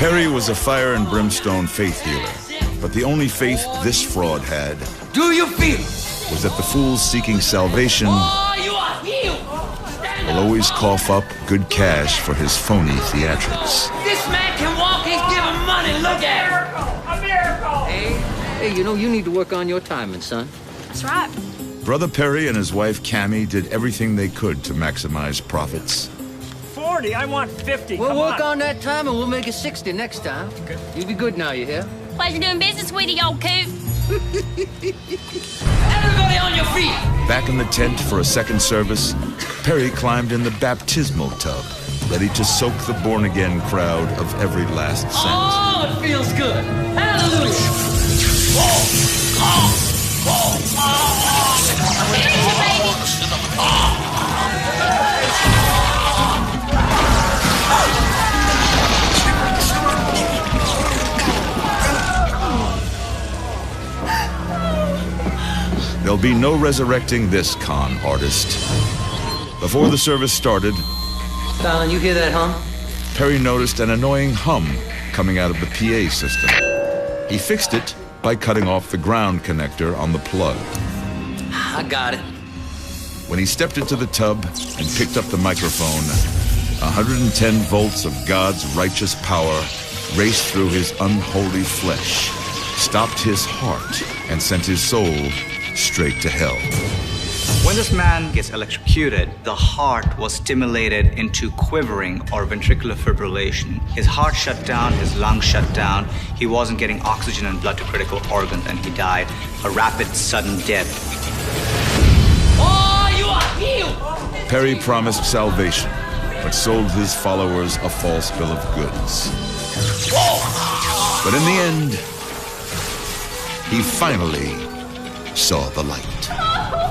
Perry was a fire and brimstone faith healer, but the only faith this fraud had Do you feel? was that the fools seeking salvation Oh, you are healed. will always cough up good cash for his phony theatrics. This man can walk. He's giving money. Look at him. A miracle! Hey, you know, you need to work on your timing, son. That's right. Brother Perry and his wife Cammie did everything they could to maximize profits. 40, I want 50. We'll Come work on that time and we'll make it 60 next time. Good. You be good now, you hear? Pleasure doing business with you, old coot. Everybody on your feet. Back in the tent for a second service, Perry climbed in the baptismal tub, ready to soak the born-again crowd of every last cent. Oh, it feels good. Hallelujah. Whoa. Oh. Whoa. There'll be no resurrecting this con artist. Before the service started, Fallon, you hear that hum? Perry noticed an annoying hum coming out of the PA system. He fixed it by cutting off the ground connector on the plug. I got it. When he stepped into the tub and picked up the microphone, 110 volts of God's righteous power raced through his unholy flesh, stopped his heart, and sent his soul straight to hell. When this man gets electrocuted, the heart was stimulated into quivering or ventricular fibrillation. His heart shut down, his lungs shut down. He wasn't getting oxygen and blood to critical organs, and he died a rapid, sudden death. Oh, you are healed. Perry promised salvation, but sold his followers a false bill of goods. But in the end, he finally saw the light.